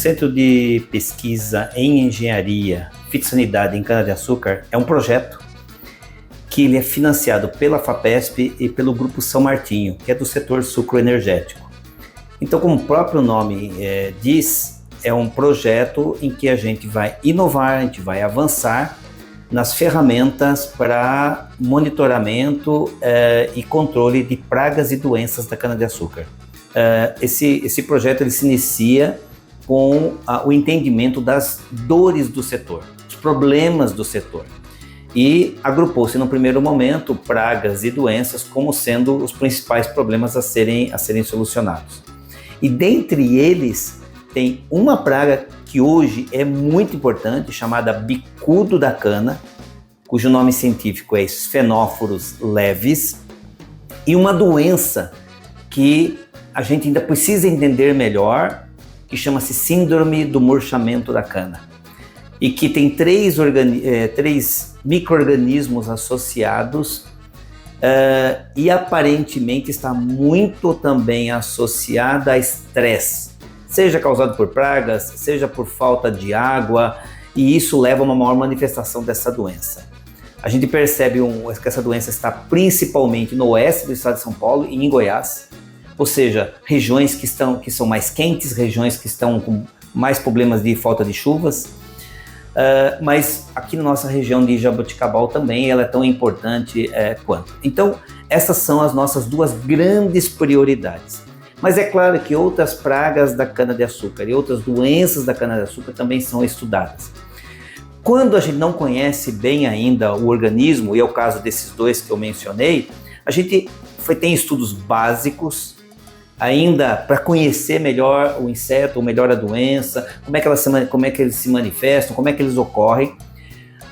Centro de Pesquisa em Engenharia, Fitossanidade em Cana-de-Açúcar é um projeto que ele é financiado pela FAPESP e pelo Grupo São Martinho, que é do setor sucroenergético. Então, como o próprio nome diz, é um projeto em que a gente vai inovar, a gente vai avançar nas ferramentas para monitoramento e controle de pragas e doenças da cana-de-açúcar. Esse projeto ele se inicia com o entendimento das dores do setor, os problemas do setor, e agrupou-se no primeiro momento pragas e doenças como sendo os principais problemas a serem solucionados. E dentre eles tem uma praga que hoje é muito importante, chamada bicudo da cana, cujo nome científico é Sphenophoros levis, e uma doença que a gente ainda precisa entender melhor, que chama-se síndrome do murchamento da cana, e que tem três micro-organismos associados e aparentemente está muito também associada a estresse, seja causado por pragas, seja por falta de água, e isso leva a uma maior manifestação dessa doença. A gente percebe que essa doença está principalmente no oeste do estado de São Paulo e em Goiás, ou seja, regiões que são mais quentes, regiões que estão com mais problemas de falta de chuvas, mas aqui na nossa região de Jaboticabal também ela é tão importante quanto. Então, essas são as nossas duas grandes prioridades. Mas é claro que outras pragas da cana-de-açúcar e outras doenças da cana-de-açúcar também são estudadas. Quando a gente não conhece bem ainda o organismo, e é o caso desses dois que eu mencionei, a gente tem estudos básicos ainda para conhecer melhor o inseto, ou melhor a doença, como é que eles se manifestam, como é que eles ocorrem.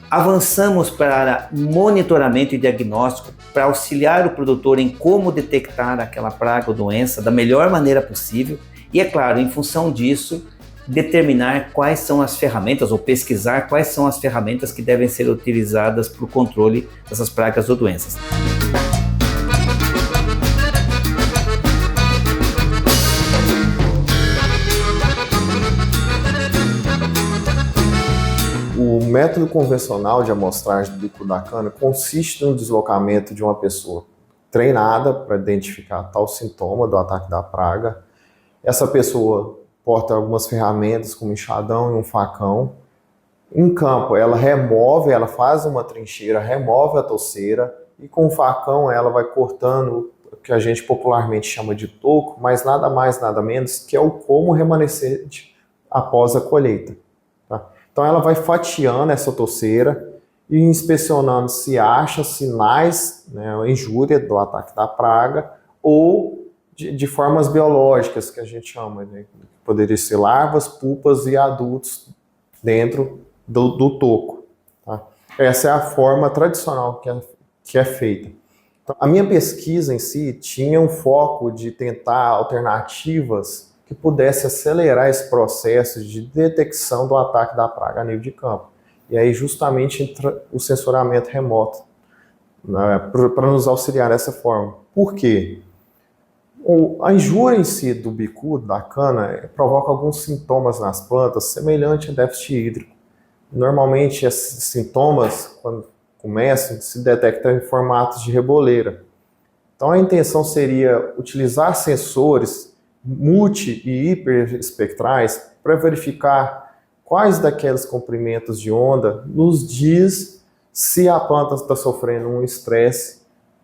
Avançamos para monitoramento e diagnóstico para auxiliar o produtor em como detectar aquela praga ou doença da melhor maneira possível e, é claro, em função disso, determinar quais são as ferramentas ou pesquisar quais são as ferramentas que devem ser utilizadas para o controle dessas pragas ou doenças. O método convencional de amostragem do bicudo da cana consiste no deslocamento de uma pessoa treinada para identificar tal sintoma do ataque da praga. Essa pessoa porta algumas ferramentas como enxadão e um facão. Em campo, ela faz uma trincheira, remove a touceira e com o facão ela vai cortando o que a gente popularmente chama de toco, mas nada mais, nada menos que é o como remanescente após a colheita. Então ela vai fatiando essa touceira e inspecionando se acha sinais, injúria do ataque da praga ou de formas biológicas que a gente chama, que poderia ser larvas, pupas e adultos dentro do toco. Tá? Essa é a forma tradicional que é feita. Então, a minha pesquisa em si tinha um foco de tentar alternativas que pudesse acelerar esse processo de detecção do ataque da praga a nível de campo. E aí justamente entra o sensoramento remoto, para nos auxiliar dessa forma. Por quê? A injúria em si do bicudo, da cana, provoca alguns sintomas nas plantas semelhante a déficit hídrico. Normalmente esses sintomas, quando começam, se detectam em formatos de reboleira. Então a intenção seria utilizar sensores multi e hiperespectrais para verificar quais daqueles comprimentos de onda nos diz se a planta está sofrendo um estresse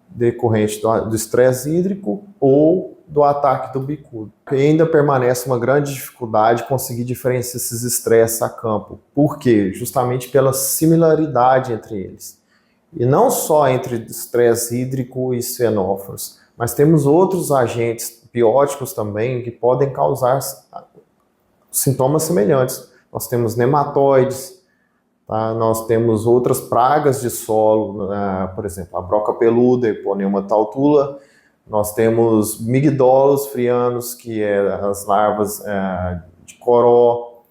decorrente do estresse hídrico ou do ataque do bicudo. E ainda permanece uma grande dificuldade conseguir diferenciar esses estresses a campo. Por quê? Justamente pela similaridade entre eles. E não só entre estresse hídrico e xenóforos, mas temos outros agentes bióticos também que podem causar sintomas semelhantes. Nós temos nematóides, tá? Nós temos outras pragas de solo, por exemplo, a broca peluda, Hiponeuma tautula. Nós temos migdolos frianos, que é as larvas de coró,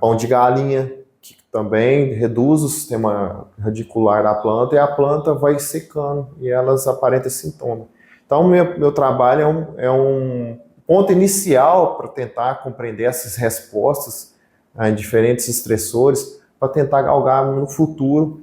pão de galinha, que também reduz o sistema radicular da planta e a planta vai secando e elas aparentam sintoma. Então, meu trabalho é um ponto inicial para tentar compreender essas respostas em diferentes estressores, para tentar galgar no futuro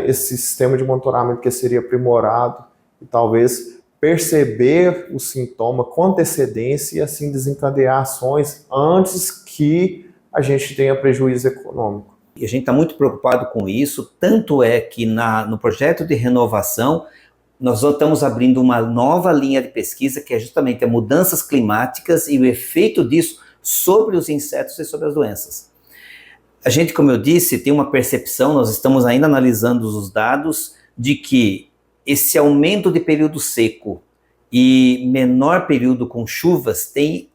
esse sistema de monitoramento que seria aprimorado e talvez perceber o sintoma com antecedência e assim desencadear ações antes que a gente tenha prejuízo econômico. E a gente está muito preocupado com isso, tanto é que no projeto de renovação nós estamos abrindo uma nova linha de pesquisa que é justamente as mudanças climáticas e o efeito disso sobre os insetos e sobre as doenças. A gente, como eu disse, tem uma percepção, nós estamos ainda analisando os dados, de que esse aumento de período seco e menor período com chuvas tem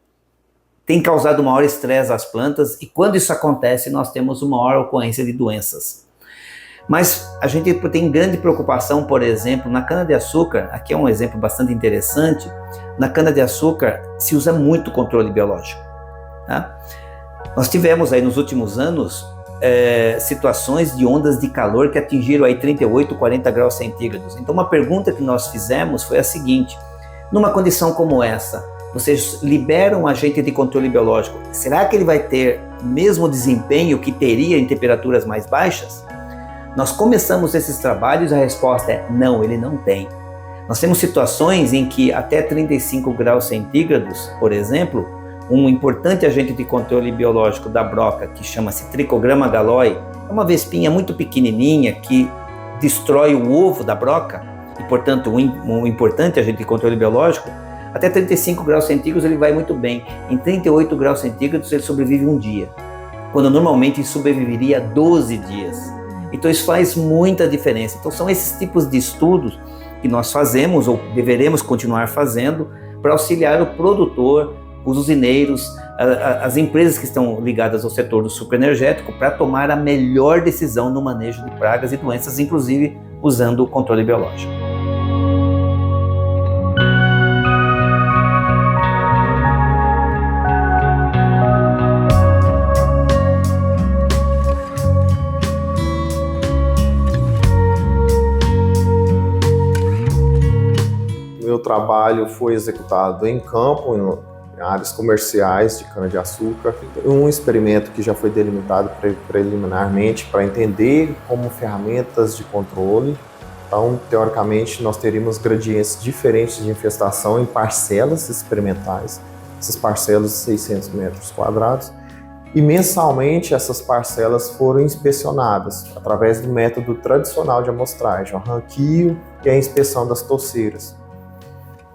causado maior estresse às plantas, e quando isso acontece, nós temos uma maior ocorrência de doenças. Mas a gente tem grande preocupação, por exemplo, na cana-de-açúcar, aqui é um exemplo bastante interessante, na cana-de-açúcar se usa muito controle biológico. Tá? Nós tivemos aí nos últimos anos situações de ondas de calor que atingiram aí 38, 40 graus centígrados. Então uma pergunta que nós fizemos foi a seguinte: numa condição como essa, vocês liberam um agente de controle biológico, será que ele vai ter o mesmo desempenho que teria em temperaturas mais baixas? Nós começamos esses trabalhos e a resposta é não, ele não tem. Nós temos situações em que até 35 graus centígrados, por exemplo, um importante agente de controle biológico da broca, que chama-se Trichogramma galloi, é uma vespinha muito pequenininha que destrói o ovo da broca e, portanto, um importante agente de controle biológico. Até 35 graus centígrados ele vai muito bem. Em 38 graus centígrados ele sobrevive um dia, quando normalmente ele sobreviveria 12 dias. Então isso faz muita diferença. Então são esses tipos de estudos que nós fazemos ou deveremos continuar fazendo para auxiliar o produtor, os usineiros, as empresas que estão ligadas ao setor do sucroenergético para tomar a melhor decisão no manejo de pragas e doenças, inclusive usando o controle biológico. Meu trabalho foi executado em campo, em áreas comerciais de cana-de-açúcar. Um experimento que já foi delimitado preliminarmente para entender como ferramentas de controle. Então, teoricamente, nós teríamos gradientes diferentes de infestação em parcelas experimentais, essas parcelas de 600 metros quadrados. E mensalmente essas parcelas foram inspecionadas através do método tradicional de amostragem, o ranqueio e a inspeção das touceiras.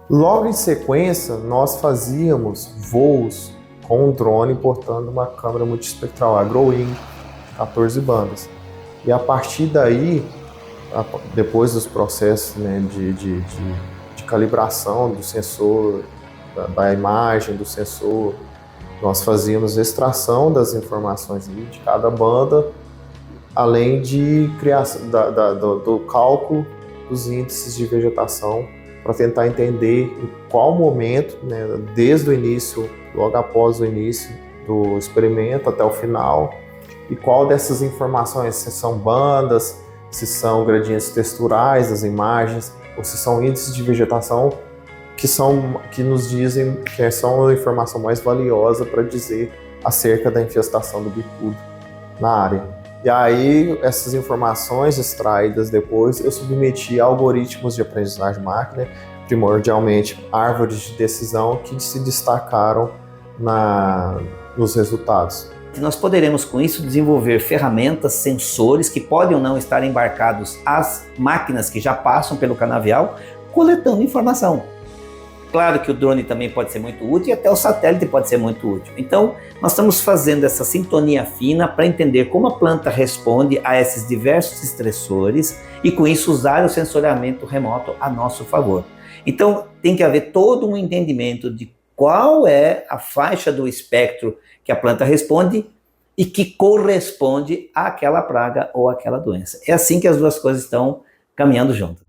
Logo em sequência, nós fazíamos voos com um drone portando uma câmera multiespectral, a Growing, 14 bandas. E a partir daí, depois dos processos de calibração do sensor, da imagem do sensor, nós fazíamos extração das informações de cada banda, além de criação do cálculo dos índices de vegetação, para tentar entender em qual momento, desde o início, logo após o início do experimento até o final, e qual dessas informações, se são bandas, se são gradientes texturais das imagens, ou se são índices de vegetação que nos dizem que são a informação mais valiosa para dizer acerca da infestação do bicudo na área. E aí, essas informações extraídas depois, eu submeti a algoritmos de aprendizagem de máquina, primordialmente árvores de decisão, que se destacaram nos resultados. Nós poderemos, com isso, desenvolver ferramentas, sensores que podem ou não estar embarcados às máquinas que já passam pelo canavial, coletando informação. Claro que o drone também pode ser muito útil e até o satélite pode ser muito útil. Então, nós estamos fazendo essa sintonia fina para entender como a planta responde a esses diversos estressores e, com isso, usar o sensoriamento remoto a nosso favor. Então, tem que haver todo um entendimento de qual é a faixa do espectro que a planta responde e que corresponde àquela praga ou àquela doença. É assim que as duas coisas estão caminhando juntas.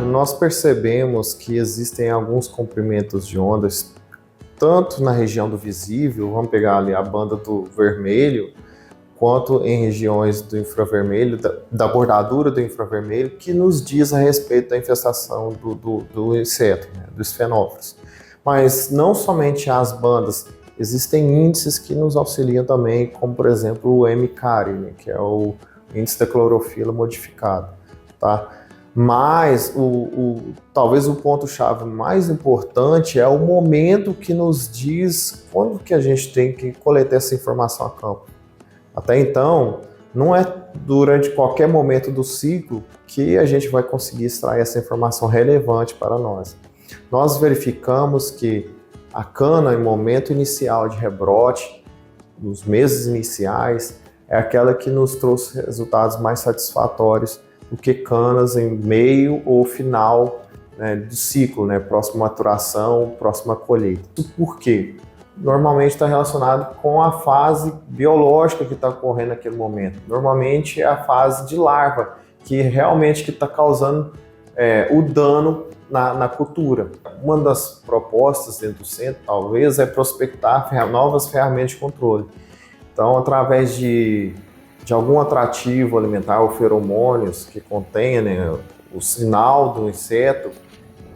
Nós percebemos que existem alguns comprimentos de ondas tanto na região do visível, vamos pegar ali a banda do vermelho, quanto em regiões do infravermelho, da bordadura do infravermelho, que nos diz a respeito da infestação do inseto, né, dos fenófilos. Mas não somente as bandas, existem índices que nos auxiliam também, como por exemplo o M-Cari, né, que é o índice da clorofila modificado, tá? Mas talvez o ponto-chave mais importante é o momento que nos diz quando que a gente tem que coletar essa informação a campo. Até então, não é durante qualquer momento do ciclo que a gente vai conseguir extrair essa informação relevante para nós. Nós verificamos que a cana, em momento inicial de rebrote, nos meses iniciais, é aquela que nos trouxe resultados mais satisfatórios do que canas em meio ou final, né, do ciclo, né, próxima maturação, próxima colheita. Isso por quê? Normalmente está relacionado com a fase biológica que está ocorrendo naquele momento. Normalmente é a fase de larva, que realmente está causando o dano na cultura. Uma das propostas dentro do centro, talvez, é prospectar novas ferramentas de controle. Então, através de algum atrativo alimentar ou feromônios que contenha, né, o sinal do inseto,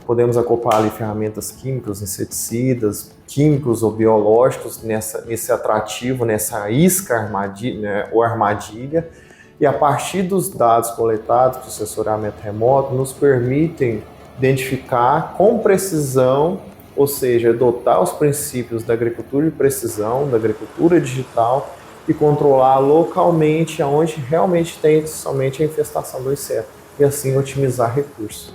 podemos acoplar ali ferramentas químicas, inseticidas, químicos ou biológicos nesse atrativo, nessa isca armadilha, né, ou armadilha, e a partir dos dados coletados do sensoriamento remoto, nos permitem identificar com precisão, ou seja, adotar os princípios da agricultura de precisão, da agricultura digital, e controlar localmente aonde realmente tem somente a infestação do inseto, e assim otimizar recursos.